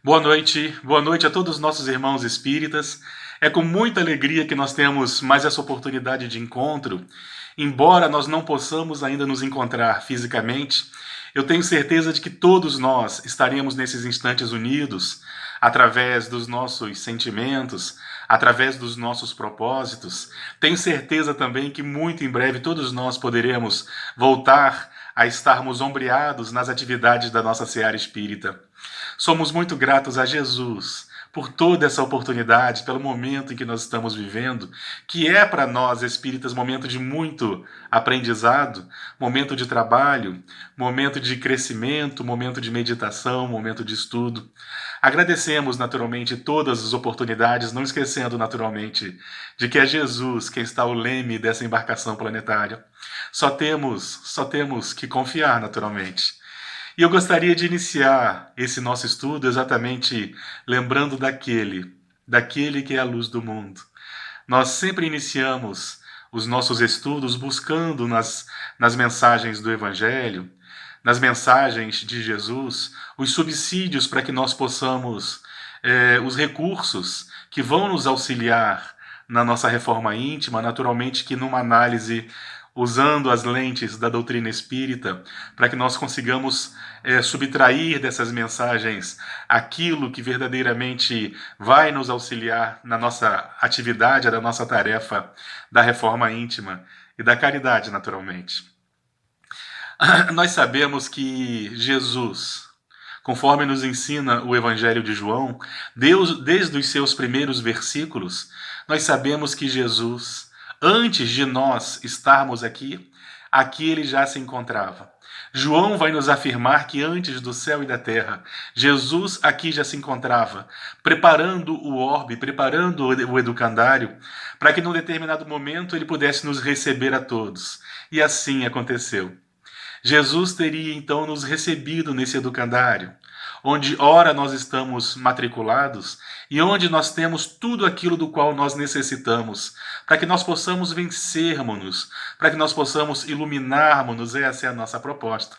Boa noite a todos os nossos irmãos espíritas. É com muita alegria que nós temos mais essa oportunidade de encontro. Embora nós não possamos ainda nos encontrar fisicamente, eu tenho certeza de que todos nós estaremos nesses instantes unidos através dos nossos sentimentos, através dos nossos propósitos. Tenho certeza também que muito em breve todos nós poderemos voltar a estarmos ombreados nas atividades da nossa seara espírita. Somos muito gratos a Jesus por toda essa oportunidade, pelo momento em que nós estamos vivendo, que é para nós espíritas momento de muito aprendizado, momento de trabalho, momento de crescimento, momento de meditação, momento de estudo. Agradecemos naturalmente todas as oportunidades, não esquecendo naturalmente de que é Jesus quem está ao leme dessa embarcação planetária. Só temos que confiar naturalmente. E eu gostaria de iniciar esse nosso estudo exatamente lembrando daquele que é a luz do mundo. Nós sempre iniciamos os nossos estudos buscando nas mensagens do Evangelho, nas mensagens de Jesus, os subsídios para que nós possamos, os recursos que vão nos auxiliar na nossa reforma íntima, naturalmente que numa análise usando as lentes da doutrina espírita, para que nós consigamos subtrair dessas mensagens aquilo que verdadeiramente vai nos auxiliar na nossa atividade, na nossa tarefa da reforma íntima e da caridade, naturalmente. Nós sabemos que Jesus, conforme nos ensina o Evangelho de João, Deus, desde os seus primeiros versículos, nós sabemos que Jesus, antes de nós estarmos aqui ele já se encontrava. João vai nos afirmar que antes do céu e da terra, Jesus aqui já se encontrava, preparando o orbe, preparando o educandário, para que num determinado momento ele pudesse nos receber a todos. E assim aconteceu. Jesus teria então nos recebido nesse educandário, onde ora nós estamos matriculados e onde nós temos tudo aquilo do qual nós necessitamos, para que nós possamos vencermos-nos, para que nós possamos iluminarmos-nos, essa é a nossa proposta.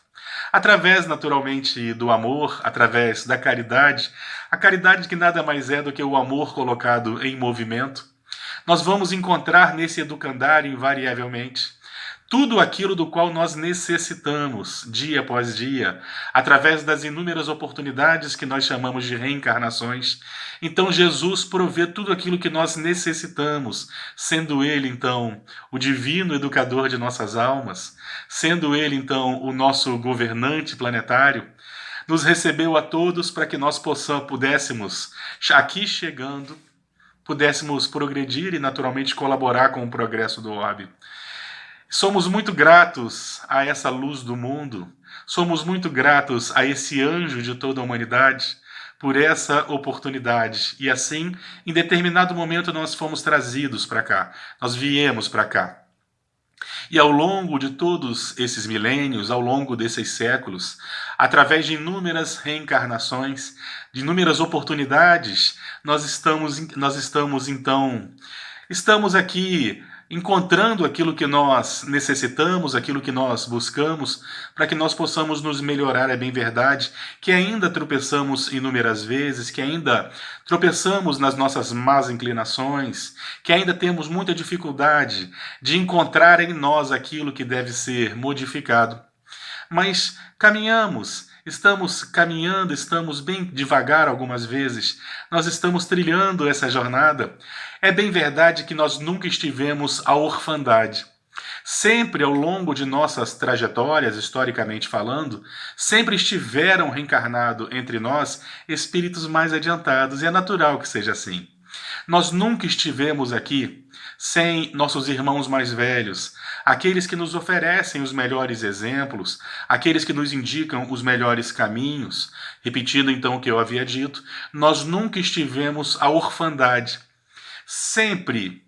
Através, naturalmente, do amor, através da caridade, a caridade que nada mais é do que o amor colocado em movimento, nós vamos encontrar nesse educandário, invariavelmente, tudo aquilo do qual nós necessitamos, dia após dia, através das inúmeras oportunidades que nós chamamos de reencarnações. Então Jesus provê tudo aquilo que nós necessitamos, sendo Ele, então, o divino educador de nossas almas, sendo Ele, então, o nosso governante planetário, nos recebeu a todos para que nós pudéssemos, aqui chegando, pudéssemos progredir e naturalmente colaborar com o progresso do orbe. Somos muito gratos a essa luz do mundo, somos muito gratos a esse anjo de toda a humanidade por essa oportunidade. E assim, em determinado momento, nós fomos trazidos para cá, nós viemos para cá. E ao longo de todos esses milênios, ao longo desses séculos, através de inúmeras reencarnações, de inúmeras oportunidades, nós estamos então, estamos aqui encontrando aquilo que nós necessitamos, aquilo que nós buscamos, para que nós possamos nos melhorar. É bem verdade que ainda tropeçamos inúmeras vezes, que ainda tropeçamos nas nossas más inclinações, que ainda temos muita dificuldade de encontrar em nós aquilo que deve ser modificado. Mas estamos caminhando, estamos bem devagar algumas vezes, nós estamos trilhando essa jornada. É bem verdade que nós nunca estivemos à orfandade. Sempre ao longo de nossas trajetórias, historicamente falando, sempre estiveram reencarnados entre nós espíritos mais adiantados, e é natural que seja assim. Nós nunca estivemos aqui sem nossos irmãos mais velhos, aqueles que nos oferecem os melhores exemplos, aqueles que nos indicam os melhores caminhos. Repetindo então o que eu havia dito, nós nunca estivemos à orfandade. Sempre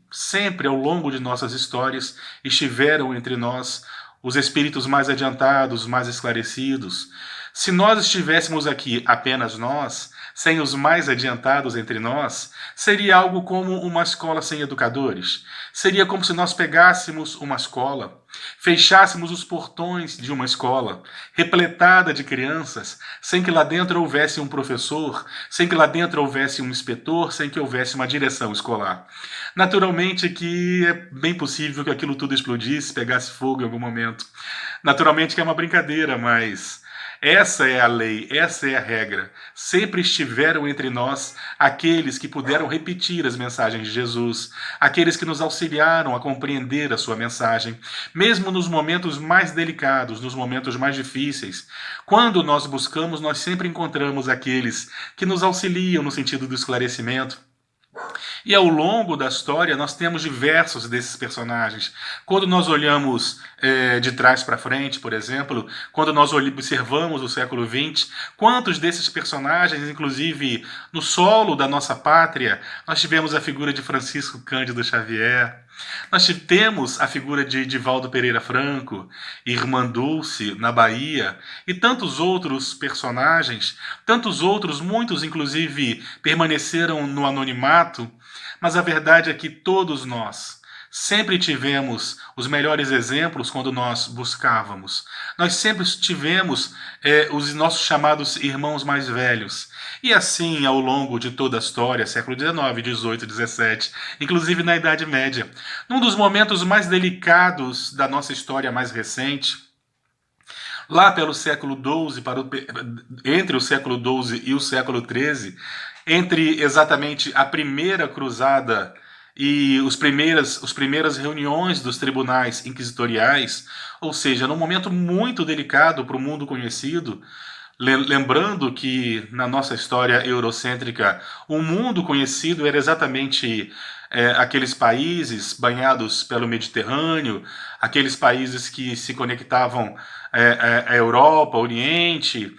ao longo de nossas histórias estiveram entre nós os espíritos mais adiantados, mais esclarecidos. Se nós estivéssemos aqui apenas nós, sem os mais adiantados entre nós, seria algo como uma escola sem educadores. Seria como se nós pegássemos uma escola, fechássemos os portões de uma escola, repletada de crianças, sem que lá dentro houvesse um professor, sem que lá dentro houvesse um inspetor, sem que houvesse uma direção escolar. Naturalmente que é bem possível que aquilo tudo explodisse, pegasse fogo em algum momento. Naturalmente que é uma brincadeira, mas essa é a lei, essa é a regra. Sempre estiveram entre nós aqueles que puderam repetir as mensagens de Jesus, aqueles que nos auxiliaram a compreender a sua mensagem, mesmo nos momentos mais delicados, nos momentos mais difíceis. Quando nós buscamos, nós sempre encontramos aqueles que nos auxiliam no sentido do esclarecimento. E ao longo da história nós temos diversos desses personagens. Quando nós olhamos de trás para frente, por exemplo, quando nós observamos o século XX, quantos desses personagens, inclusive no solo da nossa pátria, nós tivemos a figura de Francisco Cândido Xavier, nós temos a figura de Divaldo Pereira Franco, Irmã Dulce, na Bahia, e tantos outros personagens, tantos outros, muitos inclusive permaneceram no anonimato, mas a verdade é que todos nós sempre tivemos os melhores exemplos quando nós buscávamos. Nós sempre tivemos os nossos chamados irmãos mais velhos. E assim, ao longo de toda a história, século XIX, XVIII, XVII, inclusive na Idade Média, num dos momentos mais delicados da nossa história mais recente, lá pelo século XII, entre o século XII e o século XIII, entre exatamente a primeira cruzada e as primeiras reuniões dos tribunais inquisitoriais, ou seja, num momento muito delicado para o mundo conhecido, lembrando que na nossa história eurocêntrica o mundo conhecido era exatamente aqueles países banhados pelo Mediterrâneo, aqueles países que se conectavam à Europa, ao Oriente.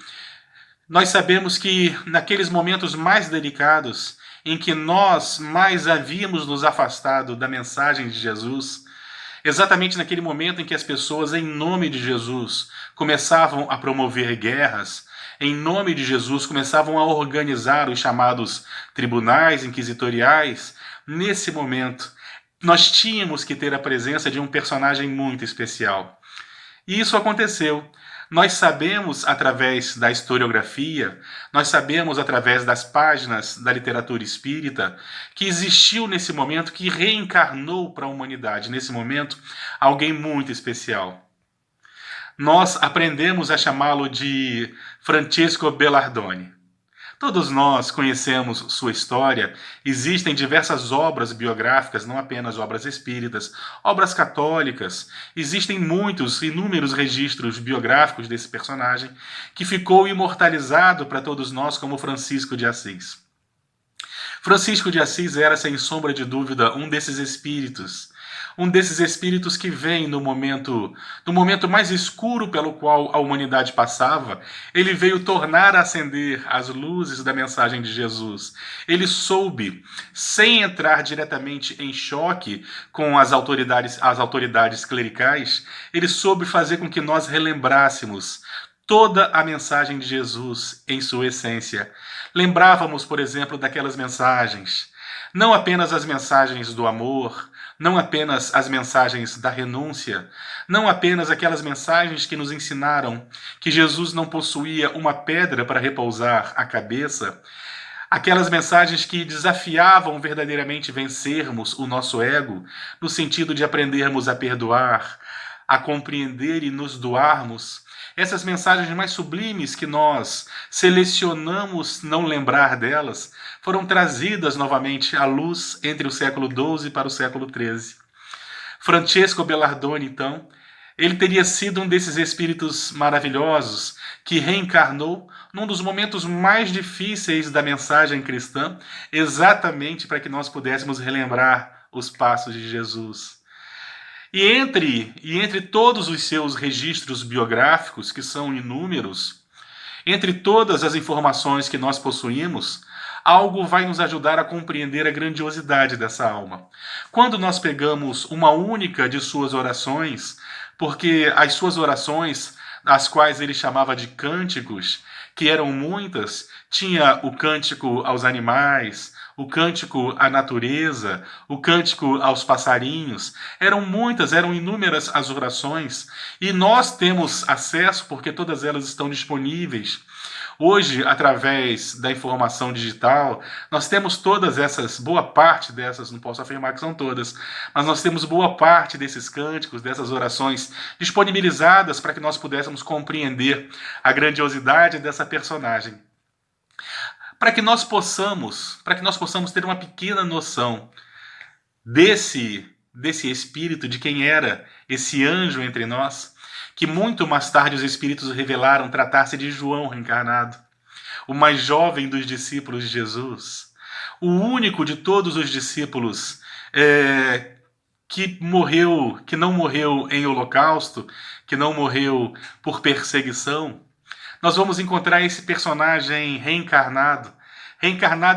Nós sabemos que naqueles momentos mais delicados, em que nós mais havíamos nos afastado da mensagem de Jesus, exatamente naquele momento em que as pessoas, em nome de Jesus, começavam a promover guerras, em nome de Jesus, começavam a organizar os chamados tribunais inquisitoriais, nesse momento, nós tínhamos que ter a presença de um personagem muito especial. E isso aconteceu. Nós sabemos através da historiografia, nós sabemos através das páginas da literatura espírita, que existiu nesse momento, que reencarnou para a humanidade, nesse momento, alguém muito especial. Nós aprendemos a chamá-lo de Francesco Bellardoni. Todos nós conhecemos sua história, existem diversas obras biográficas, não apenas obras espíritas, obras católicas, existem inúmeros registros biográficos desse personagem, que ficou imortalizado para todos nós como Francisco de Assis. Francisco de Assis era, sem sombra de dúvida, um desses espíritos que vem no momento mais escuro pelo qual a humanidade passava. Ele veio tornar a acender as luzes da mensagem de Jesus. Ele soube, sem entrar diretamente em choque com as autoridades clericais, ele soube fazer com que nós relembrássemos toda a mensagem de Jesus em sua essência. Lembrávamos, por exemplo, daquelas mensagens, não apenas as mensagens do amor, não apenas as mensagens da renúncia, não apenas aquelas mensagens que nos ensinaram que Jesus não possuía uma pedra para repousar a cabeça, aquelas mensagens que desafiavam verdadeiramente vencermos o nosso ego, no sentido de aprendermos a perdoar, a compreender e nos doarmos. Essas mensagens mais sublimes que nós selecionamos não lembrar delas, foram trazidas novamente à luz entre o século XII para o século XIII. Francesco Bellardoni, então, ele teria sido um desses espíritos maravilhosos que reencarnou num dos momentos mais difíceis da mensagem cristã, exatamente para que nós pudéssemos relembrar os passos de Jesus. E entre todos os seus registros biográficos, que são inúmeros, entre todas as informações que nós possuímos, algo vai nos ajudar a compreender a grandiosidade dessa alma. Quando nós pegamos uma única de suas orações, porque as suas orações as quais ele chamava de cânticos, que eram muitas. Tinha o cântico aos animais, o cântico à natureza, o cântico aos passarinhos. Eram muitas, eram inúmeras as orações, e nós temos acesso porque todas elas estão disponíveis. Hoje, através da informação digital, nós temos todas essas, boa parte dessas, não posso afirmar que são todas, mas nós temos boa parte desses cânticos, dessas orações disponibilizadas para que nós pudéssemos compreender a grandiosidade dessa personagem. Para que nós possamos ter uma pequena noção desse espírito, de quem era esse anjo entre nós, que muito mais tarde os espíritos revelaram tratar-se de João reencarnado, o mais jovem dos discípulos de Jesus, o único de todos os discípulos que não morreu em holocausto, que não morreu por perseguição. Nós vamos encontrar esse personagem reencarnado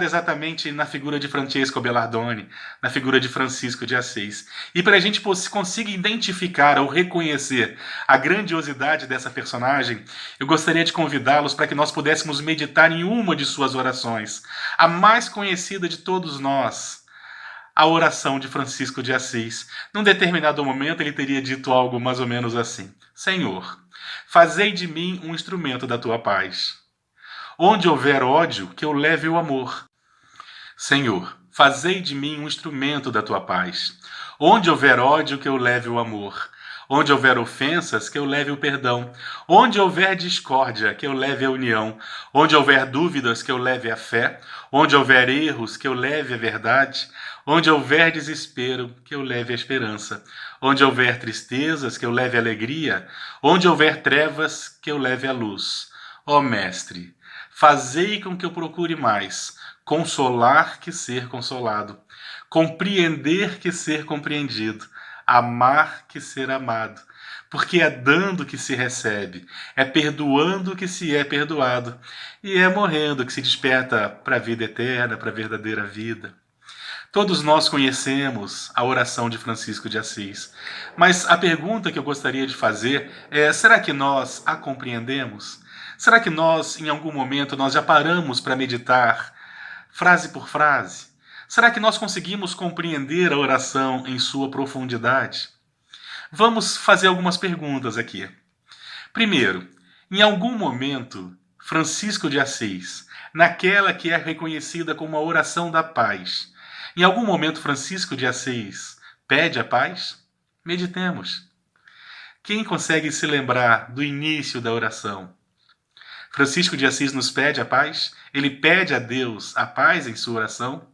exatamente na figura de Francesco Bellardone, na figura de Francisco de Assis. E para a gente conseguir identificar ou reconhecer a grandiosidade dessa personagem, eu gostaria de convidá-los para que nós pudéssemos meditar em uma de suas orações, a mais conhecida de todos nós, a oração de Francisco de Assis. Num determinado momento ele teria dito algo mais ou menos assim: Senhor, fazei de mim um instrumento da tua paz. Onde houver ódio, que eu leve o amor. Senhor, fazei de mim um instrumento da tua paz. Onde houver ódio, que eu leve o amor. Onde houver ofensas, que eu leve o perdão. Onde houver discórdia, que eu leve a união. Onde houver dúvidas, que eu leve a fé. Onde houver erros, que eu leve a verdade. Onde houver desespero, que eu leve a esperança. Onde houver tristezas, que eu leve a alegria. Onde houver trevas, que eu leve a luz. Ó Mestre, fazei com que eu procure mais consolar que ser consolado, compreender que ser compreendido, amar que ser amado, porque é dando que se recebe, é perdoando que se é perdoado, e é morrendo que se desperta para a vida eterna, para a verdadeira vida. Todos nós conhecemos a oração de Francisco de Assis, mas a pergunta que eu gostaria de fazer é: será que nós a compreendemos? Será que nós, em algum momento, nós já paramos para meditar frase por frase? Será que nós conseguimos compreender a oração em sua profundidade? Vamos fazer algumas perguntas aqui. Primeiro, em algum momento, Francisco de Assis, naquela que é reconhecida como a oração da paz, em algum momento Francisco de Assis pede a paz? Meditemos. Quem consegue se lembrar do início da oração? Francisco de Assis nos pede a paz? Ele pede a Deus a paz em sua oração?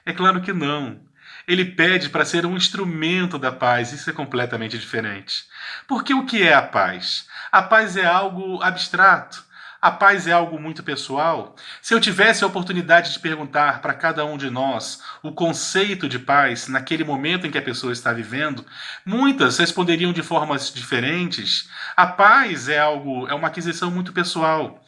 É claro que não. Ele pede para ser um instrumento da paz. Isso é completamente diferente. Porque o que é a paz? A paz é algo abstrato. A paz é algo muito pessoal. Se eu tivesse a oportunidade de perguntar para cada um de nós o conceito de paz naquele momento em que a pessoa está vivendo, muitas responderiam de formas diferentes. A paz é uma aquisição muito pessoal.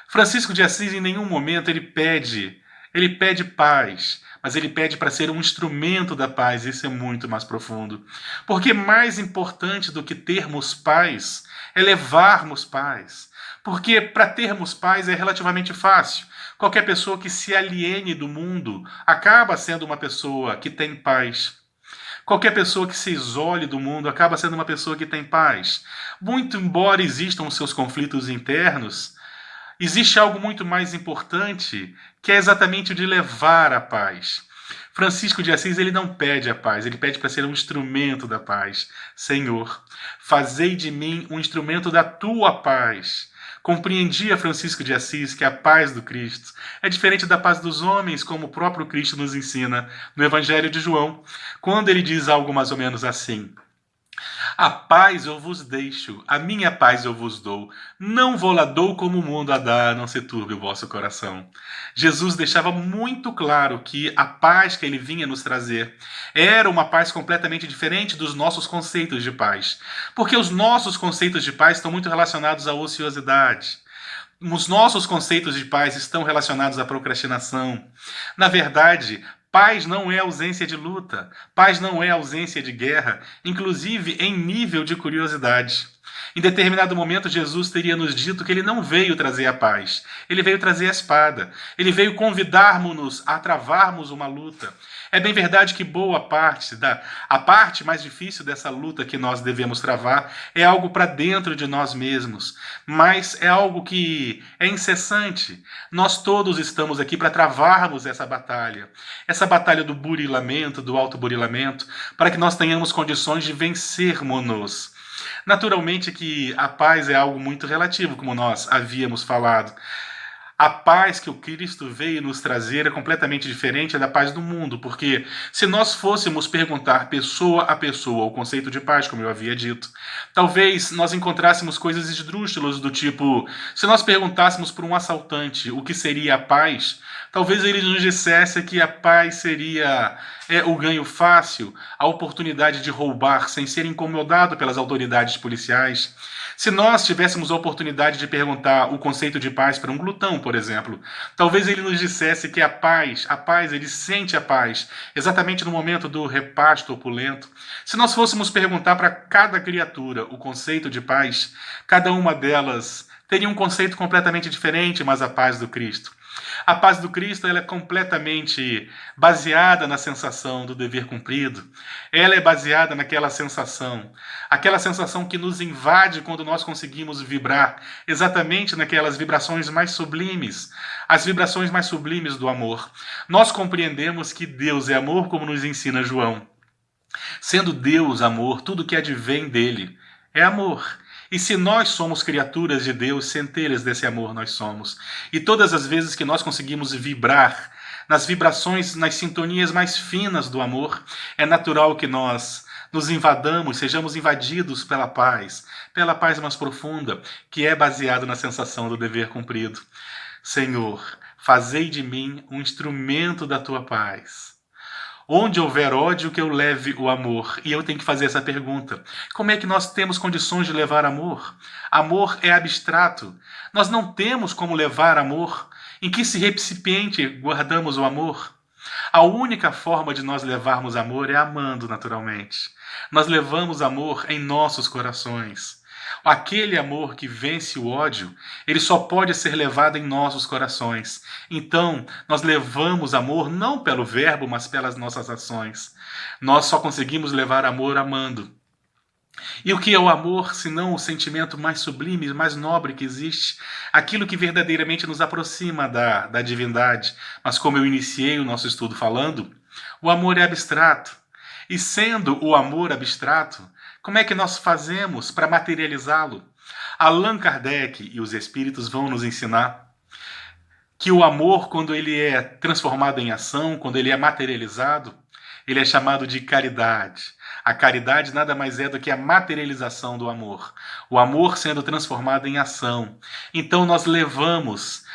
Francisco de Assis, em nenhum momento, ele pede paz, mas ele pede para ser um instrumento da paz. Isso é muito mais profundo. Porque mais importante do que termos paz é levarmos paz. Porque para termos paz é relativamente fácil. Qualquer pessoa que se aliene do mundo acaba sendo uma pessoa que tem paz. Qualquer pessoa que se isole do mundo acaba sendo uma pessoa que tem paz. Muito embora existam os seus conflitos internos, existe algo muito mais importante, que é exatamente o de levar a paz. Francisco de Assis, ele não pede a paz, ele pede para ser um instrumento da paz. Senhor, fazei de mim um instrumento da tua paz. Compreendia Francisco de Assis que a paz do Cristo é diferente da paz dos homens, como o próprio Cristo nos ensina no Evangelho de João, quando ele diz algo mais ou menos assim: a paz eu vos deixo, a minha paz eu vos dou. Não vou-la dou como o mundo a dá, não se turbe o vosso coração. Jesus deixava muito claro que a paz que ele vinha nos trazer era uma paz completamente diferente dos nossos conceitos de paz. Porque os nossos conceitos de paz estão muito relacionados à ociosidade. Os nossos conceitos de paz estão relacionados à procrastinação. Na verdade, paz não é ausência de luta, paz não é ausência de guerra, inclusive em nível de curiosidade. Em determinado momento, Jesus teria nos dito que ele não veio trazer a paz, ele veio trazer a espada. Ele veio convidar-nos a travarmos uma luta. É bem verdade que a parte mais difícil dessa luta que nós devemos travar é algo para dentro de nós mesmos, mas é algo que é incessante. Nós todos estamos aqui para travarmos essa batalha do burilamento, do autoburilamento, para que nós tenhamos condições de vencermos-nos. Naturalmente que a paz é algo muito relativo, como nós havíamos falado. A paz que o Cristo veio nos trazer é completamente diferente da paz do mundo, porque se nós fôssemos perguntar pessoa a pessoa o conceito de paz, como eu havia dito, talvez nós encontrássemos coisas esdrúxulas do tipo, se nós perguntássemos para um assaltante o que seria a paz, talvez ele nos dissesse que a paz seria o ganho fácil, a oportunidade de roubar sem ser incomodado pelas autoridades policiais. Se nós tivéssemos a oportunidade de perguntar o conceito de paz para um glutão, por exemplo, talvez ele nos dissesse que a paz, ele sente a paz exatamente no momento do repasto opulento. Se nós fôssemos perguntar para cada criatura o conceito de paz, cada uma delas teria um conceito completamente diferente, mas a paz do Cristo. A paz do Cristo ela é completamente baseada na sensação do dever cumprido. Ela é baseada naquela sensação que nos invade quando nós conseguimos vibrar exatamente naquelas vibrações mais sublimes, as vibrações mais sublimes do amor. Nós compreendemos que Deus é amor, como nos ensina João. Sendo Deus amor, tudo que advém dele é amor. E se nós somos criaturas de Deus, centelhas desse amor nós somos. E todas as vezes que nós conseguimos vibrar nas vibrações, nas sintonias mais finas do amor, é natural que nós nos invadamos, sejamos invadidos pela paz mais profunda, que é baseada na sensação do dever cumprido. Senhor, fazei de mim um instrumento da tua paz. Onde houver ódio, que eu leve o amor. E eu tenho que fazer essa pergunta. Como é que nós temos condições de levar amor? Amor é abstrato. Nós não temos como levar amor. Em que recipiente guardamos o amor? A única forma de nós levarmos amor é amando, naturalmente. Nós levamos amor em nossos corações. Aquele amor que vence o ódio, ele só pode ser levado em nossos corações. Então, nós levamos amor não pelo verbo, mas pelas nossas ações. Nós só conseguimos levar amor amando. E o que é o amor, senão o sentimento mais sublime, mais nobre que existe? Aquilo que verdadeiramente nos aproxima da divindade. Mas como eu iniciei o nosso estudo falando, o amor é abstrato. E sendo o amor abstrato, como é que nós fazemos para materializá-lo? Allan Kardec e os espíritos vão nos ensinar que o amor, quando ele é transformado em ação, quando ele é materializado, ele é chamado de caridade. A caridade nada mais é do que a materialização do amor. O amor sendo transformado em ação. Então nós levamos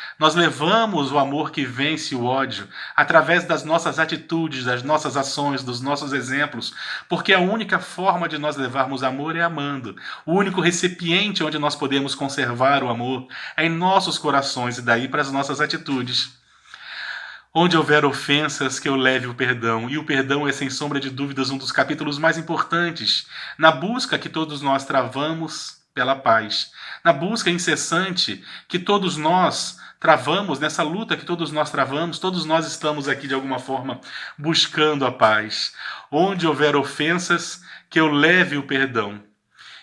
o amor que vence o ódio através das nossas atitudes, das nossas ações, dos nossos exemplos, porque a única forma de nós levarmos amor é amando. O único recipiente onde nós podemos conservar o amor é em nossos corações e daí para as nossas atitudes. Onde houver ofensas, que eu leve o perdão. E o perdão é, sem sombra de dúvidas, um dos capítulos mais importantes na busca que todos nós travamos pela paz. Na busca incessante que todos nós travamos, nessa luta que todos nós travamos, todos nós estamos aqui de alguma forma buscando a paz. Onde houver ofensas, que eu leve o perdão.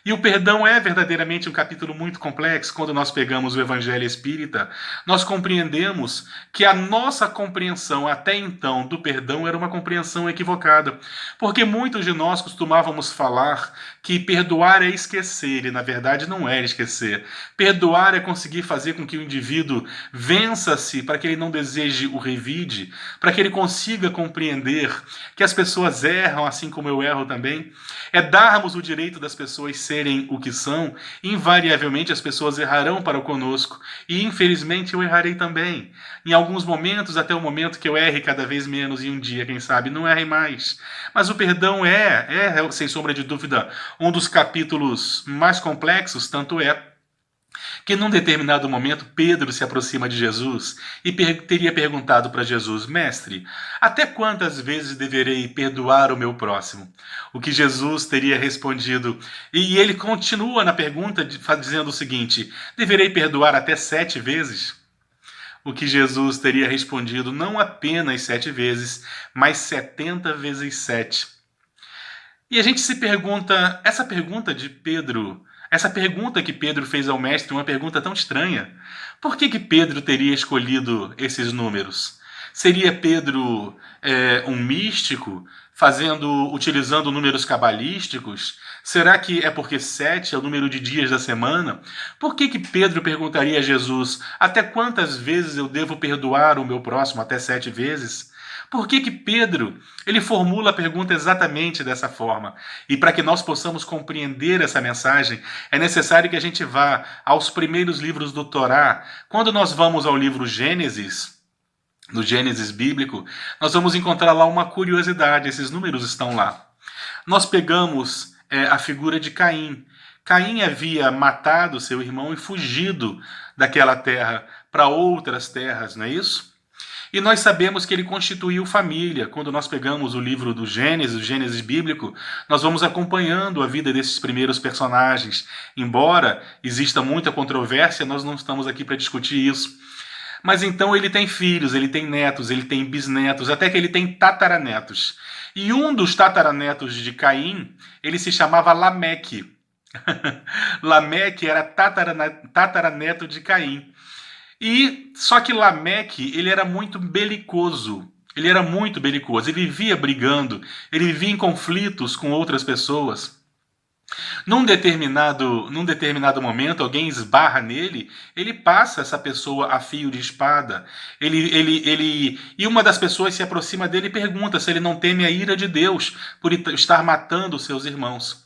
E o perdão é verdadeiramente um capítulo muito complexo. Quando nós pegamos o Evangelho Espírita, nós compreendemos que a nossa compreensão até então do perdão era uma compreensão equivocada. Porque muitos de nós costumávamos falar que perdoar é esquecer, e na verdade não é esquecer. Perdoar é conseguir fazer com que o indivíduo vença-se para que ele não deseje o revide, para que ele consiga compreender que as pessoas erram assim como eu erro também. É darmos o direito das pessoas serem o que são. Invariavelmente as pessoas errarão para conosco. E infelizmente eu errarei também. Em alguns momentos, até o momento que eu erre cada vez menos, e um dia, quem sabe, não erre mais. Mas o perdão sem sombra de dúvida, um dos capítulos mais complexos, tanto é que num determinado momento Pedro se aproxima de Jesus e teria perguntado para Jesus: Mestre, até quantas vezes deverei perdoar o meu próximo? O que Jesus teria respondido, e ele continua na pergunta dizendo o seguinte: deverei perdoar até 7 vezes? O que Jesus teria respondido: não apenas 7 vezes, mas 70 vezes 7. E a gente se pergunta, essa pergunta que Pedro fez ao mestre, uma pergunta tão estranha. Por que Pedro teria escolhido esses números? Seria Pedro um místico, utilizando números cabalísticos? Será que é porque 7 é o número de dias da semana? Por que Pedro perguntaria a Jesus: até quantas vezes eu devo perdoar o meu próximo? Até 7 vezes? Por que Pedro ele formula a pergunta exatamente dessa forma? E para que nós possamos compreender essa mensagem, é necessário que a gente vá aos primeiros livros do Torá. Quando nós vamos ao livro Gênesis, no Gênesis bíblico, nós vamos encontrar lá uma curiosidade, esses números estão lá. Nós pegamos a figura de Caim. Caim havia matado seu irmão e fugido daquela terra para outras terras, não é isso? E nós sabemos que ele constituiu família. Quando nós pegamos o livro do Gênesis, o Gênesis bíblico, nós vamos acompanhando a vida desses primeiros personagens. Embora exista muita controvérsia, nós não estamos aqui para discutir isso. Mas então ele tem filhos, ele tem netos, ele tem bisnetos, até que ele tem tataranetos. E um dos tataranetos de Caim, ele se chamava Lameque. Lameque era tataraneto de Caim. E só que Lameque, ele era muito belicoso. Ele era muito belicoso, ele vivia brigando, ele vivia em conflitos com outras pessoas. Num determinado momento, alguém esbarra nele, ele passa essa pessoa a fio de espada. E uma das pessoas se aproxima dele e pergunta se ele não teme a ira de Deus por estar matando seus irmãos.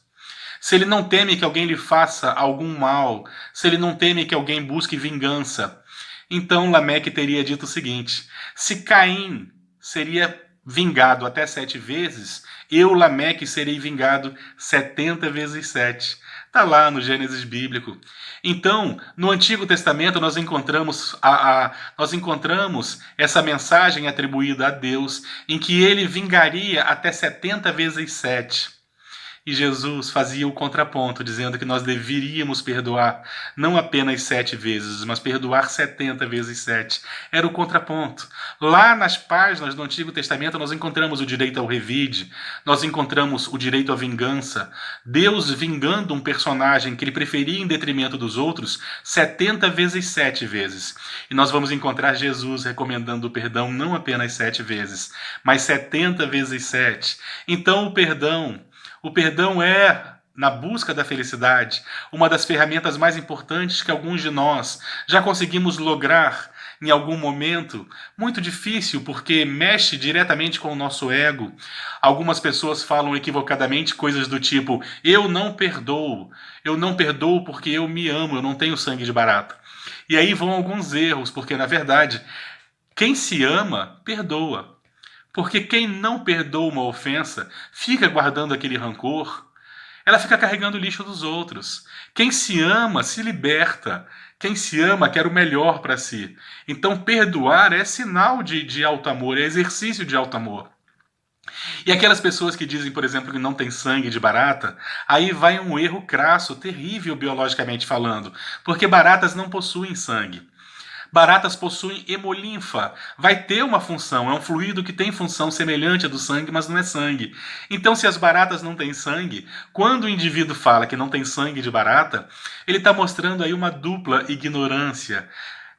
Se ele não teme que alguém lhe faça algum mal, se ele não teme que alguém busque vingança. Então Lameque teria dito o seguinte: se Caim seria vingado até 7 vezes, eu, Lameque, serei vingado 70 vezes 7. Está lá no Gênesis bíblico. Então, no Antigo Testamento, nós encontramos essa mensagem atribuída a Deus, em que ele vingaria até 70 vezes 7. E Jesus fazia o contraponto, dizendo que nós deveríamos perdoar não apenas 7 vezes, mas perdoar 70 vezes 7. Era o contraponto. Lá nas páginas do Antigo Testamento nós encontramos o direito ao revide, nós encontramos o direito à vingança, Deus vingando um personagem que ele preferia em detrimento dos outros 70 vezes 7 vezes. E nós vamos encontrar Jesus recomendando o perdão não apenas 7 vezes, mas 70 vezes 7. Então o perdão é, na busca da felicidade, uma das ferramentas mais importantes que alguns de nós já conseguimos lograr em algum momento. Muito difícil, porque mexe diretamente com o nosso ego. Algumas pessoas falam equivocadamente coisas do tipo: eu não perdoo porque eu me amo, eu não tenho sangue de barata. E aí vão alguns erros, porque na verdade, quem se ama, perdoa. Porque quem não perdoa uma ofensa fica guardando aquele rancor, ela fica carregando o lixo dos outros. Quem se ama se liberta. Quem se ama quer o melhor para si. Então perdoar é sinal de alto amor, é exercício de alto amor. E aquelas pessoas que dizem, por exemplo, que não tem sangue de barata, aí vai um erro crasso, terrível biologicamente falando, porque baratas não possuem sangue. Baratas possuem hemolinfa, vai ter uma função, é um fluido que tem função semelhante à do sangue, mas não é sangue. Então, se as baratas não têm sangue, quando o indivíduo fala que não tem sangue de barata, ele está mostrando aí uma dupla ignorância.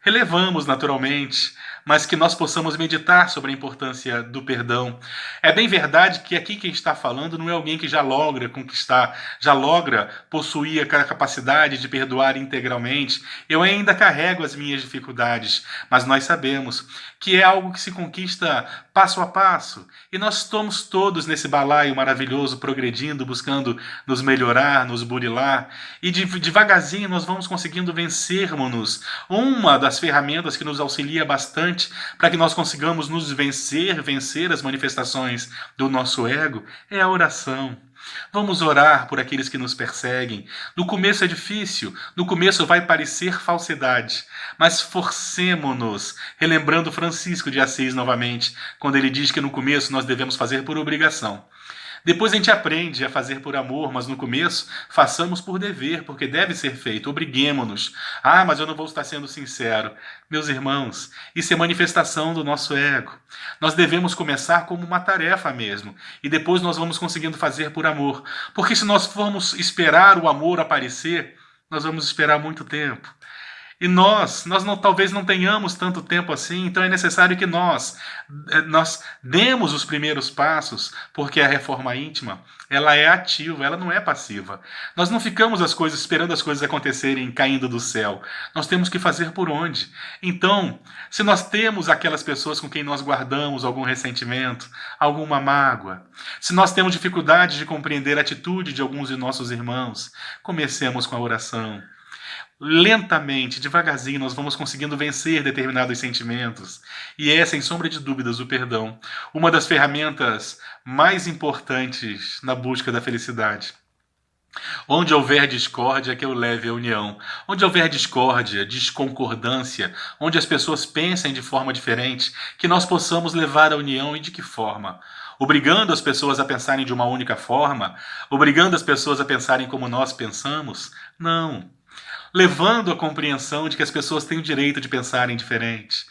Relevamos naturalmente, mas que nós possamos meditar sobre a importância do perdão. É bem verdade que aqui quem está falando não é alguém que já logra conquistar, já logra possuir a capacidade de perdoar integralmente. Eu ainda carrego as minhas dificuldades, mas nós sabemos que é algo que se conquista passo a passo. E nós estamos todos nesse balaio maravilhoso, progredindo, buscando nos melhorar, nos burilar. E devagarzinho nós vamos conseguindo vencermos-nos. Uma das ferramentas que nos auxilia bastante para que nós consigamos nos vencer as manifestações do nosso ego, é a oração. Vamos orar por aqueles que nos perseguem. No começo é difícil, no começo vai parecer falsidade, mas forcemo-nos, relembrando Francisco de Assis novamente, quando ele diz que no começo nós devemos fazer por obrigação. Depois a gente aprende a fazer por amor, mas no começo façamos por dever, porque deve ser feito. Obriguemo-nos. Ah, mas eu não vou estar sendo sincero. Meus irmãos, isso é manifestação do nosso ego. Nós devemos começar como uma tarefa mesmo, e depois nós vamos conseguindo fazer por amor. Porque se nós formos esperar o amor aparecer, nós vamos esperar muito tempo. E nós talvez não tenhamos tanto tempo assim, então é necessário que nós demos os primeiros passos, porque a reforma íntima, ela é ativa, ela não é passiva. Nós não ficamos esperando as coisas acontecerem caindo do céu. Nós temos que fazer por onde. Então, se nós temos aquelas pessoas com quem nós guardamos algum ressentimento, alguma mágoa, se nós temos dificuldade de compreender a atitude de alguns de nossos irmãos, comecemos com a oração. Lentamente, devagarzinho, nós vamos conseguindo vencer determinados sentimentos. E é, sem sombra de dúvidas, o perdão, uma das ferramentas mais importantes na busca da felicidade. Onde houver discórdia, que eu leve a união. Onde houver discórdia, desconcordância, onde as pessoas pensem de forma diferente, que nós possamos levar a união. E de que forma? Obrigando as pessoas a pensarem de uma única forma? Obrigando as pessoas a pensarem como nós pensamos? Não. Levando a compreensão de que as pessoas têm o direito de pensarem diferente,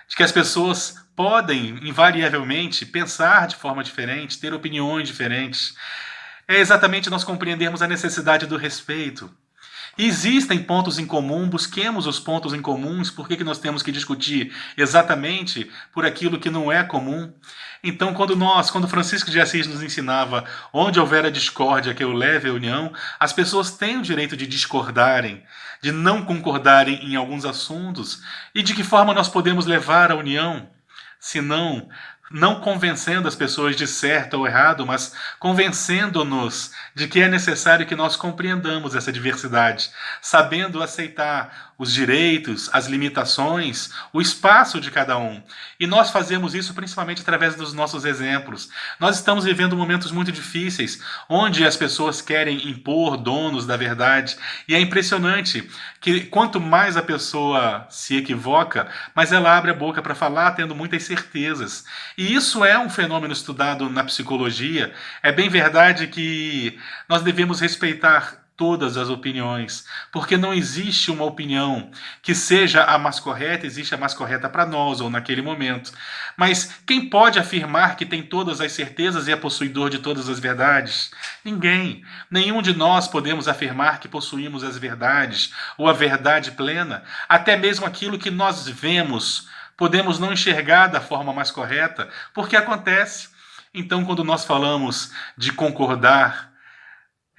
de que as pessoas podem, invariavelmente, pensar de forma diferente, ter opiniões diferentes. É exatamente nós compreendermos a necessidade do respeito. Existem pontos em comum, busquemos os pontos em comuns. Por que nós temos que discutir exatamente por aquilo que não é comum? Então, quando Francisco de Assis nos ensinava onde houver a discórdia, que eu leve a união, as pessoas têm o direito de discordarem, de não concordarem em alguns assuntos. E de que forma nós podemos levar a união? Se não convencendo as pessoas de certo ou errado, mas convencendo-nos de que é necessário que nós compreendamos essa diversidade, sabendo aceitar os direitos, as limitações, o espaço de cada um. E nós fazemos isso principalmente através dos nossos exemplos. Nós estamos vivendo momentos muito difíceis, onde as pessoas querem impor donos da verdade, e é impressionante que quanto mais a pessoa se equivoca, mais ela abre a boca para falar, tendo muitas certezas. E isso é um fenômeno estudado na psicologia. É bem verdade que nós devemos respeitar todas as opiniões, porque não existe uma opinião que seja a mais correta, existe a mais correta para nós ou naquele momento. Mas quem pode afirmar que tem todas as certezas e é possuidor de todas as verdades? Ninguém. Nenhum de nós podemos afirmar que possuímos as verdades ou a verdade plena. Até mesmo aquilo que nós vemos, podemos não enxergar da forma mais correta, porque acontece. Então, quando nós falamos de concordar,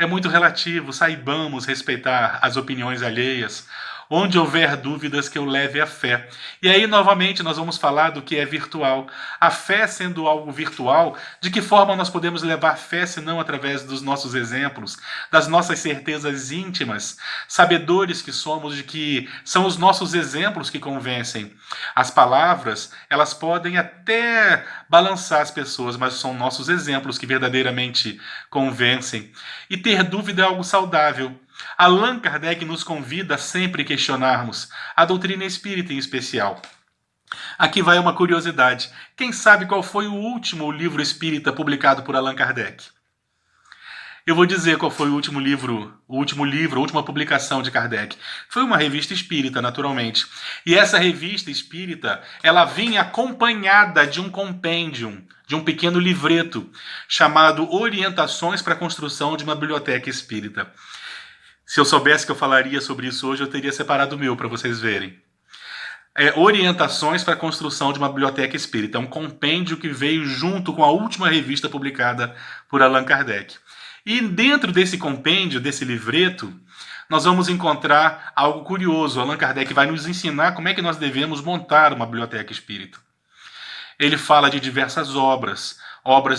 é muito relativo, saibamos respeitar as opiniões alheias. Onde houver dúvidas, que eu leve a fé. E aí, novamente, nós vamos falar do que é virtual. A fé sendo algo virtual, de que forma nós podemos levar fé, se não através dos nossos exemplos, das nossas certezas íntimas, sabedores que somos de que são os nossos exemplos que convencem. As palavras, elas podem até balançar as pessoas, mas são nossos exemplos que verdadeiramente convencem. E ter dúvida é algo saudável. Allan Kardec nos convida a sempre questionarmos a doutrina espírita em especial. Aqui vai uma curiosidade. Quem sabe qual foi o último livro espírita publicado por Allan Kardec? Eu vou dizer qual foi a última publicação de Kardec. Foi uma revista espírita, naturalmente. E essa revista espírita, ela vinha acompanhada de um compêndio, de um pequeno livreto, chamado Orientações para a Construção de uma Biblioteca Espírita. Se eu soubesse que eu falaria sobre isso hoje, eu teria separado o meu para vocês verem. Orientações para a Construção de uma Biblioteca Espírita. É um compêndio que veio junto com a última revista publicada por Allan Kardec. E dentro desse compêndio, desse livreto, nós vamos encontrar algo curioso. Allan Kardec vai nos ensinar como é que nós devemos montar uma biblioteca espírita. Ele fala de diversas obras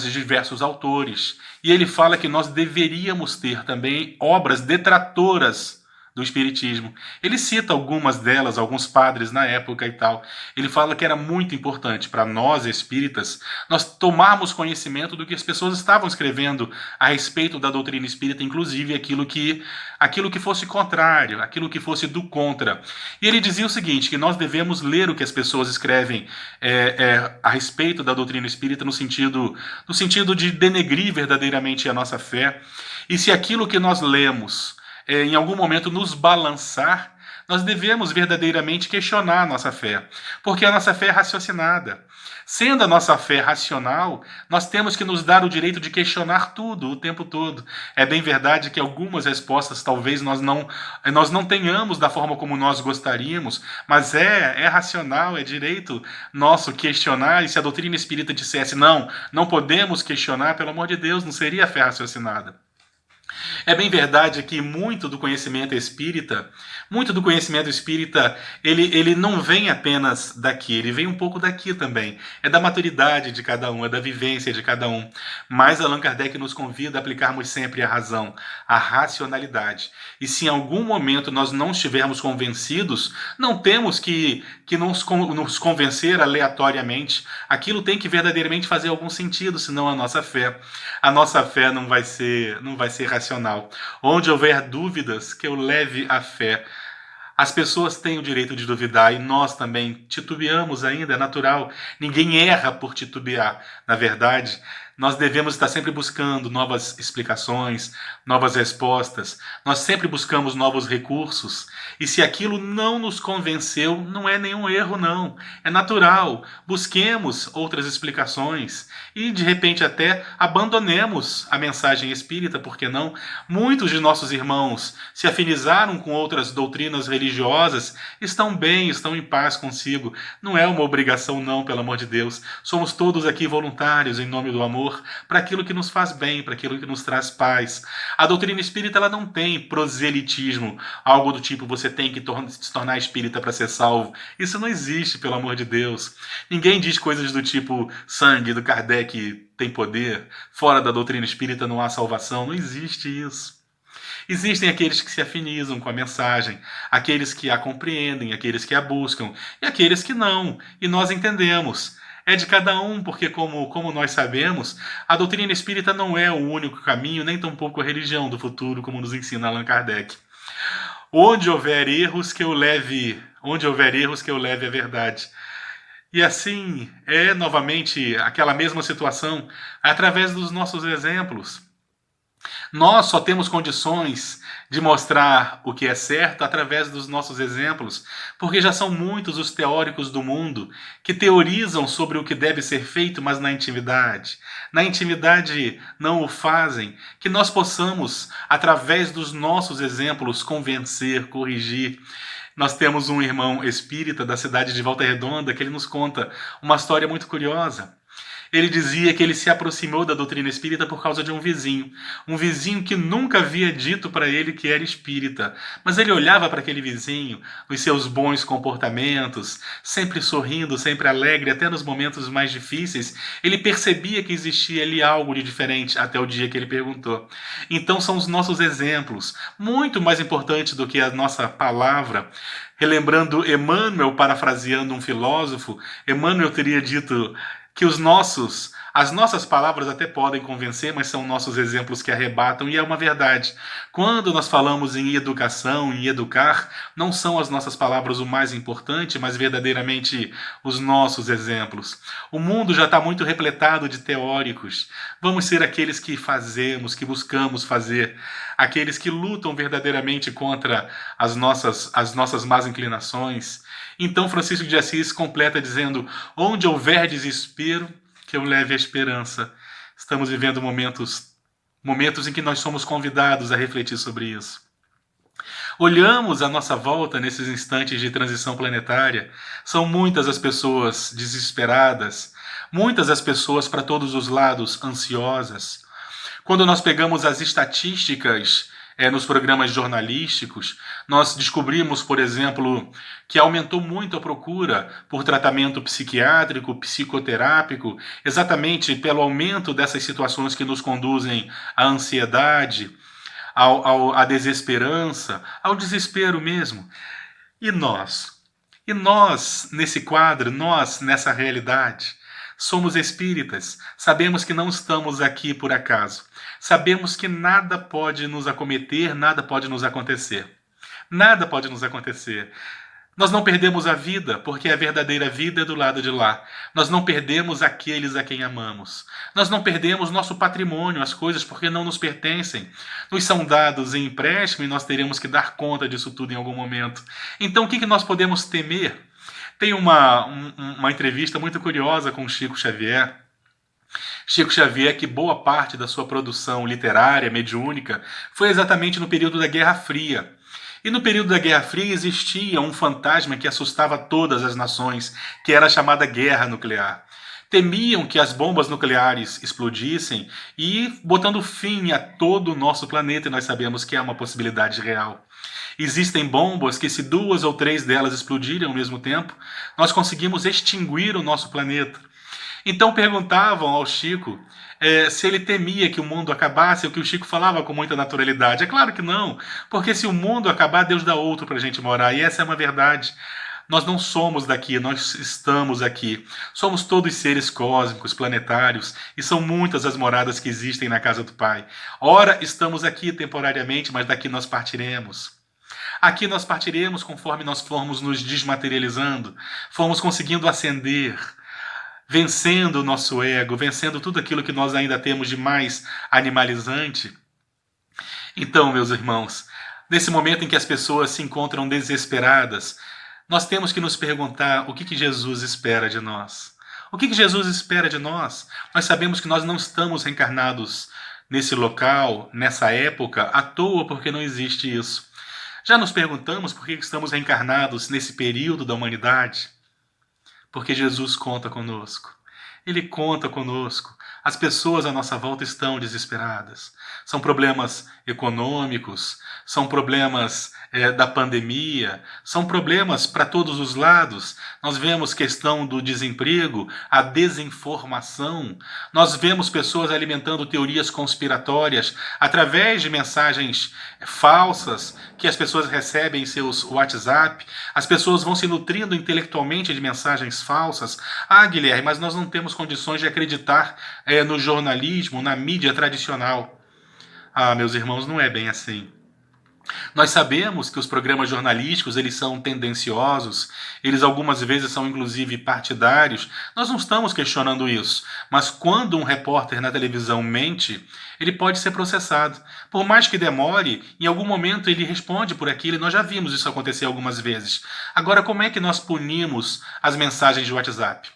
de diversos autores. E ele fala que nós deveríamos ter também obras detratoras do Espiritismo. Ele cita algumas delas, alguns padres na época e tal. Ele fala que era muito importante para nós espíritas nós tomarmos conhecimento do que as pessoas estavam escrevendo a respeito da doutrina espírita, inclusive aquilo que fosse contrário, aquilo que fosse do contra. E ele dizia o seguinte, que nós devemos ler o que as pessoas escrevem a respeito da doutrina espírita no sentido de denegrir verdadeiramente a nossa fé. E se aquilo que nós lemos em algum momento nos balançar, nós devemos verdadeiramente questionar a nossa fé, porque a nossa fé é raciocinada. Sendo a nossa fé racional, nós temos que nos dar o direito de questionar tudo o tempo todo. É bem verdade que algumas respostas talvez nós não tenhamos da forma como nós gostaríamos, mas é racional, é direito nosso questionar. E se a doutrina espírita dissesse não podemos questionar, pelo amor de Deus, não seria fé raciocinada. É bem verdade que muito do conhecimento espírita, ele não vem apenas daqui, ele vem um pouco daqui também. É da maturidade de cada um, é da vivência de cada um. Mas Allan Kardec nos convida a aplicarmos sempre a razão, a racionalidade. E se em algum momento nós não estivermos convencidos, não temos que nos convencer aleatoriamente. Aquilo tem que verdadeiramente fazer algum sentido, senão a nossa fé não vai ser racional. Onde houver dúvidas, que eu leve a fé. As pessoas têm o direito de duvidar e nós também titubeamos ainda, é natural. Ninguém erra por titubear. Na verdade, nós devemos estar sempre buscando novas explicações, novas respostas. Nós sempre buscamos novos recursos. E se aquilo não nos convenceu, não é nenhum erro, não. É natural. Busquemos outras explicações e, de repente, até abandonemos a mensagem espírita, por que não? Muitos de nossos irmãos se afinizaram com outras doutrinas religiosas, estão bem, estão em paz consigo. Não é uma obrigação, não, pelo amor de Deus. Somos todos aqui voluntários, em nome do amor, para aquilo que nos faz bem, para aquilo que nos traz paz. A doutrina espírita ela não tem proselitismo, algo do tipo você tem que se tornar espírita para ser salvo. Isso não existe, pelo amor de Deus. Ninguém diz coisas do tipo sangue do Kardec tem poder, fora da doutrina espírita não há salvação. Não existe isso. Existem aqueles que se afinizam com a mensagem, aqueles que a compreendem, aqueles que a buscam e aqueles que não. E nós entendemos. É de cada um, porque como nós sabemos, a doutrina espírita não é o único caminho, nem tampouco a religião do futuro, como nos ensina Allan Kardec. Onde houver erros, que eu leve a verdade. E assim é novamente aquela mesma situação através dos nossos exemplos. Nós só temos condições de mostrar o que é certo através dos nossos exemplos, porque já são muitos os teóricos do mundo que teorizam sobre o que deve ser feito, mas na intimidade não o fazem, que nós possamos, através dos nossos exemplos, convencer, corrigir. Nós temos um irmão espírita da cidade de Volta Redonda que ele nos conta uma história muito curiosa. Ele dizia que ele se aproximou da doutrina espírita por causa de um vizinho que nunca havia dito para ele que era espírita. Mas ele olhava para aquele vizinho, os seus bons comportamentos, sempre sorrindo, sempre alegre, até nos momentos mais difíceis. Ele percebia que existia ali algo de diferente até o dia que ele perguntou. Então são os nossos exemplos, muito mais importantes do que a nossa palavra. Relembrando Emmanuel, parafraseando um filósofo, Emmanuel teria dito que as nossas palavras até podem convencer, mas são nossos exemplos que arrebatam, e é uma verdade. Quando nós falamos em educação, em educar, não são as nossas palavras o mais importante, mas verdadeiramente os nossos exemplos. O mundo já está muito repletado de teóricos. Vamos ser aqueles que fazemos, que buscamos fazer, aqueles que lutam verdadeiramente contra as nossas más inclinações. Então Francisco de Assis completa dizendo: onde houver desespero, que eu leve a esperança. Estamos vivendo momentos em que nós somos convidados a refletir sobre isso. Olhamos à nossa volta nesses instantes de transição planetária. São muitas as pessoas desesperadas, muitas as pessoas para todos os lados ansiosas. Quando nós pegamos as estatísticas nos programas jornalísticos, nós descobrimos, por exemplo, que aumentou muito a procura por tratamento psiquiátrico, psicoterápico, exatamente pelo aumento dessas situações que nos conduzem à ansiedade, à desesperança, ao desespero mesmo. E nós? E nós, nesse quadro, nós, nessa realidade, somos espíritas, sabemos que não estamos aqui por acaso. Sabemos que nada pode nos acometer, nada pode nos acontecer. Nada pode nos acontecer. Nós não perdemos a vida, porque a verdadeira vida é do lado de lá. Nós não perdemos aqueles a quem amamos. Nós não perdemos nosso patrimônio, as coisas, porque não nos pertencem. Nos são dados em empréstimo e nós teremos que dar conta disso tudo em algum momento. Então, o que nós podemos temer? Tem uma entrevista muito curiosa com Chico Xavier. Chico Xavier, que boa parte da sua produção literária, mediúnica, foi exatamente no período da Guerra Fria. E no período da Guerra Fria existia um fantasma que assustava todas as nações, que era a chamada guerra nuclear. Temiam que as bombas nucleares explodissem e botando fim a todo o nosso planeta, e nós sabemos que é uma possibilidade real. Existem bombas que, se 2 ou 3 delas explodirem ao mesmo tempo, nós conseguimos extinguir o nosso planeta. Então perguntavam ao Chico se ele temia que o mundo acabasse, o que o Chico falava com muita naturalidade. É claro que não, porque se o mundo acabar, Deus dá outro para a gente morar, e essa é uma verdade. Nós não somos daqui, nós estamos aqui. Somos todos seres cósmicos, planetários, e são muitas as moradas que existem na casa do Pai. Ora, estamos aqui temporariamente, mas daqui nós partiremos. Aqui nós partiremos conforme nós formos nos desmaterializando, formos conseguindo ascender, vencendo o nosso ego, vencendo tudo aquilo que nós ainda temos de mais animalizante. Então, meus irmãos, nesse momento em que as pessoas se encontram desesperadas, nós temos que nos perguntar o que Jesus espera de nós. O que Jesus espera de nós? Nós sabemos que nós não estamos reencarnados nesse local, nessa época, à toa, porque não existe isso. Já nos perguntamos por que estamos reencarnados nesse período da humanidade? Porque Jesus conta conosco. Ele conta conosco. As pessoas à nossa volta estão desesperadas. São problemas econômicos, são problemas da pandemia, são problemas para todos os lados. Nós vemos questão do desemprego, a desinformação. Nós vemos pessoas alimentando teorias conspiratórias através de mensagens falsas que as pessoas recebem em seus WhatsApp. As pessoas vão se nutrindo intelectualmente de mensagens falsas. Ah, Guilherme, mas nós não temos condições de acreditar no jornalismo, na mídia tradicional. Ah, meus irmãos, não é bem assim. Nós sabemos que os programas jornalísticos, eles são tendenciosos, eles algumas vezes são inclusive partidários. Nós não estamos questionando isso, mas quando um repórter na televisão mente, ele pode ser processado. Por mais que demore, em algum momento ele responde por aquilo, e nós já vimos isso acontecer algumas vezes. Agora, como é que nós punimos as mensagens de WhatsApp?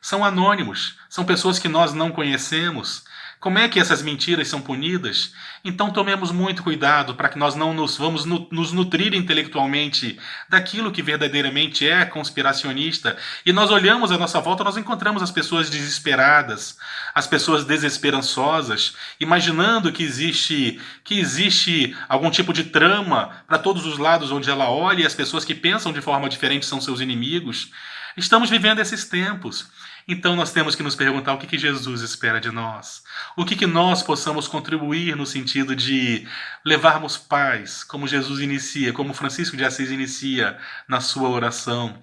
São anônimos, são pessoas que nós não conhecemos. Como é que essas mentiras são punidas? Então tomemos muito cuidado para que nós não vamos nos nutrir intelectualmente daquilo que verdadeiramente é conspiracionista. E nós olhamos à nossa volta, nós encontramos as pessoas desesperadas, as pessoas desesperançosas, imaginando que existe algum tipo de trama para todos os lados onde ela olha, e as pessoas que pensam de forma diferente são seus inimigos. Estamos vivendo esses tempos. Então nós temos que nos perguntar o que Jesus espera de nós. O que nós possamos contribuir no sentido de levarmos paz, como Jesus inicia, como Francisco de Assis inicia na sua oração.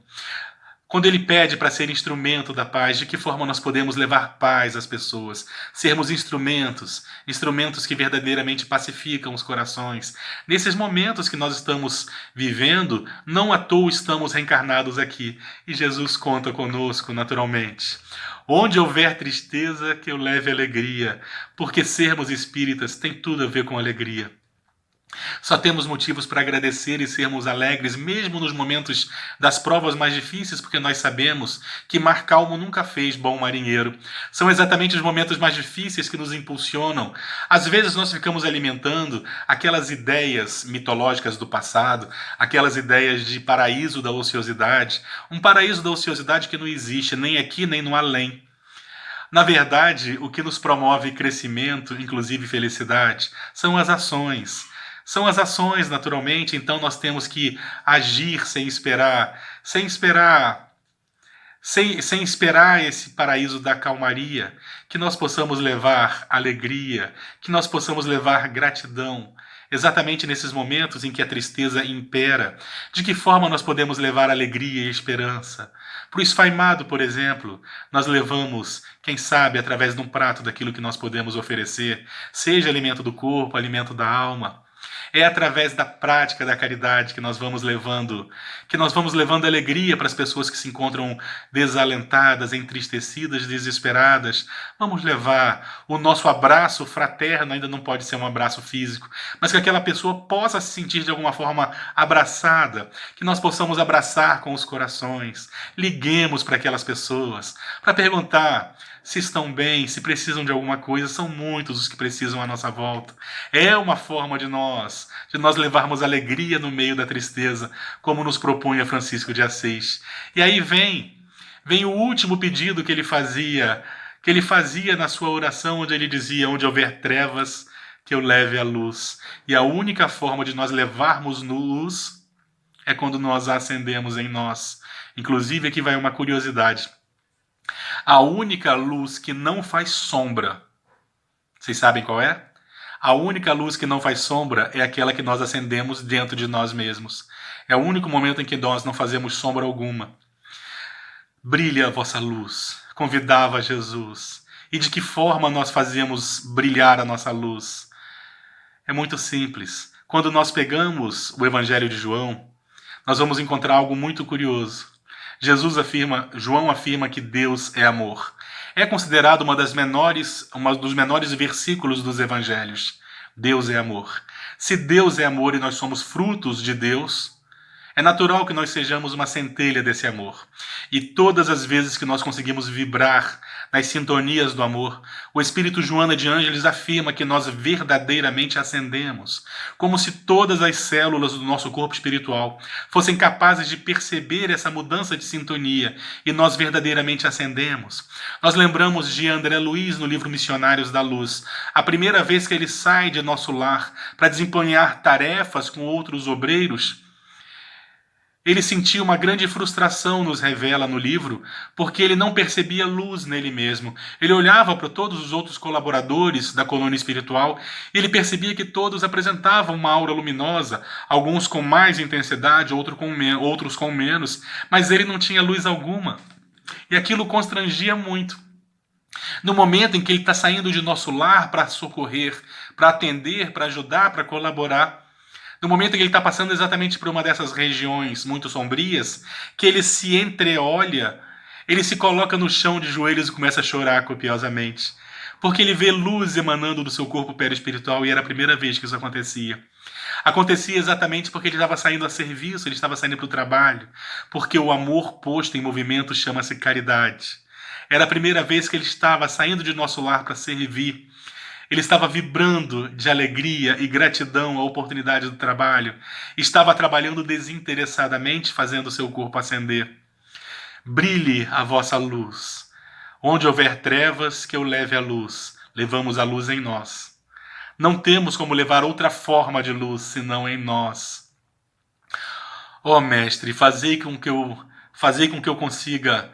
Quando ele pede para ser instrumento da paz, de que forma nós podemos levar paz às pessoas? Sermos instrumentos que verdadeiramente pacificam os corações. Nesses momentos que nós estamos vivendo, não à toa estamos reencarnados aqui. E Jesus conta conosco, naturalmente. Onde houver tristeza, que eu leve alegria, porque sermos espíritas tem tudo a ver com alegria. Só temos motivos para agradecer e sermos alegres, mesmo nos momentos das provas mais difíceis, porque nós sabemos que mar calmo nunca fez bom marinheiro. São exatamente os momentos mais difíceis que nos impulsionam. Às vezes nós ficamos alimentando aquelas ideias mitológicas do passado, aquelas ideias de paraíso da ociosidade, um paraíso da ociosidade que não existe nem aqui nem no além. Na verdade, o que nos promove crescimento, inclusive felicidade, são as ações. São as ações, naturalmente, então nós temos que agir sem esperar esse paraíso da calmaria, que nós possamos levar alegria, que nós possamos levar gratidão, exatamente nesses momentos em que a tristeza impera, de que forma nós podemos levar alegria e esperança? Para o esfaimado, por exemplo, nós levamos, quem sabe, através de um prato daquilo que nós podemos oferecer, seja alimento do corpo, alimento da alma. É através da prática da caridade que nós vamos levando alegria para as pessoas que se encontram desalentadas, entristecidas, desesperadas. Vamos levar o nosso abraço fraterno, ainda não pode ser um abraço físico, mas que aquela pessoa possa se sentir de alguma forma abraçada, que nós possamos abraçar com os corações. Liguemos para aquelas pessoas para perguntar se estão bem, se precisam de alguma coisa. São muitos os que precisam à nossa volta. É uma forma de nós levarmos alegria no meio da tristeza, como nos propunha Francisco de Assis. E aí vem o último pedido que ele fazia na sua oração, onde ele dizia: onde houver trevas, que eu leve a luz. E a única forma de nós levarmos luz é quando nós a acendemos em nós. Inclusive, aqui vai uma curiosidade. A única luz que não faz sombra, vocês sabem qual é? A única luz que não faz sombra é aquela que nós acendemos dentro de nós mesmos. É o único momento em que nós não fazemos sombra alguma. Brilha a vossa luz, convidava Jesus. E de que forma nós fazíamos brilhar a nossa luz? É muito simples. Quando nós pegamos o Evangelho de João, nós vamos encontrar algo muito curioso. João afirma que Deus é amor. É considerado um dos menores versículos dos evangelhos. Deus é amor. Se Deus é amor e nós somos frutos de Deus, é natural que nós sejamos uma centelha desse amor. E todas as vezes que nós conseguimos vibrar nas sintonias do amor, o Espírito Joana de Ângeles afirma que nós verdadeiramente acendemos, como se todas as células do nosso corpo espiritual fossem capazes de perceber essa mudança de sintonia, e nós verdadeiramente acendemos. Nós lembramos de André Luiz no livro Missionários da Luz. A primeira vez que ele sai de nosso lar para desempenhar tarefas com outros obreiros, ele sentia uma grande frustração, nos revela no livro, porque ele não percebia luz nele mesmo. Ele olhava para todos os outros colaboradores da colônia espiritual e ele percebia que todos apresentavam uma aura luminosa, alguns com mais intensidade, outros com menos, mas ele não tinha luz alguma. E aquilo constrangia muito. No momento em que ele está saindo de nosso lar para socorrer, para atender, para ajudar, para colaborar, no momento em que ele está passando exatamente por uma dessas regiões muito sombrias, que ele se entreolha, ele se coloca no chão de joelhos e começa a chorar copiosamente. Porque ele vê luz emanando do seu corpo perispiritual, e era a primeira vez que isso acontecia. Acontecia exatamente porque ele estava saindo a serviço, ele estava saindo para o trabalho, porque o amor posto em movimento chama-se caridade. Era a primeira vez que ele estava saindo de nosso lar para servir. Ele estava vibrando de alegria e gratidão à oportunidade do trabalho. Estava trabalhando desinteressadamente, fazendo seu corpo acender. Brilhe a vossa luz. Onde houver trevas, que eu leve a luz. Levamos a luz em nós. Não temos como levar outra forma de luz, senão em nós. Ó Mestre, fazei com que eu consiga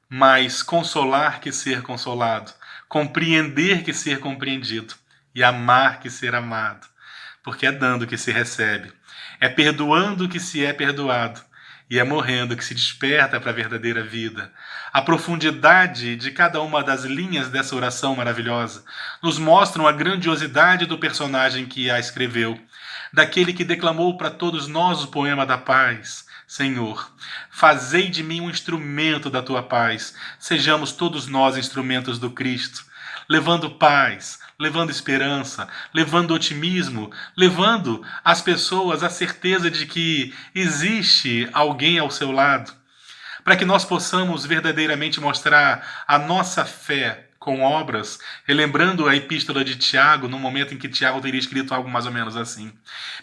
mais consolar que ser consolado, compreender que ser compreendido e amar que ser amado, porque é dando que se recebe, é perdoando que se é perdoado e é morrendo que se desperta para a verdadeira vida. A profundidade de cada uma das linhas dessa oração maravilhosa nos mostram a grandiosidade do personagem que a escreveu, daquele que declamou para todos nós o poema da paz. Senhor, fazei de mim um instrumento da tua paz. Sejamos todos nós instrumentos do Cristo, levando paz, levando esperança, levando otimismo, levando às pessoas a certeza de que existe alguém ao seu lado, para que nós possamos verdadeiramente mostrar a nossa fé com obras, relembrando a epístola de Tiago, no momento em que Tiago teria escrito algo mais ou menos assim: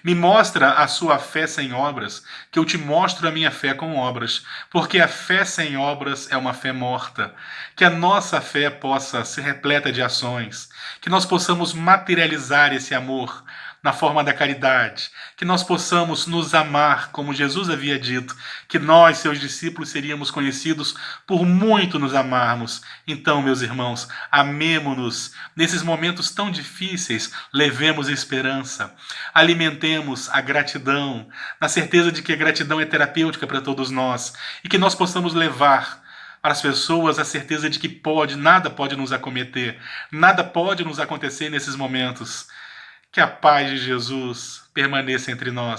me mostra a sua fé sem obras, que eu te mostro a minha fé com obras, porque a fé sem obras é uma fé morta. Que a nossa fé possa ser repleta de ações, que nós possamos materializar esse amor na forma da caridade, que nós possamos nos amar, como Jesus havia dito, que nós, seus discípulos, seríamos conhecidos por muito nos amarmos. Então, meus irmãos, amemo-nos nesses momentos tão difíceis, levemos esperança, alimentemos a gratidão, na certeza de que a gratidão é terapêutica para todos nós e que nós possamos levar para as pessoas a certeza de que nada pode nos acometer, nada pode nos acontecer nesses momentos. Que a paz de Jesus permaneça entre nós.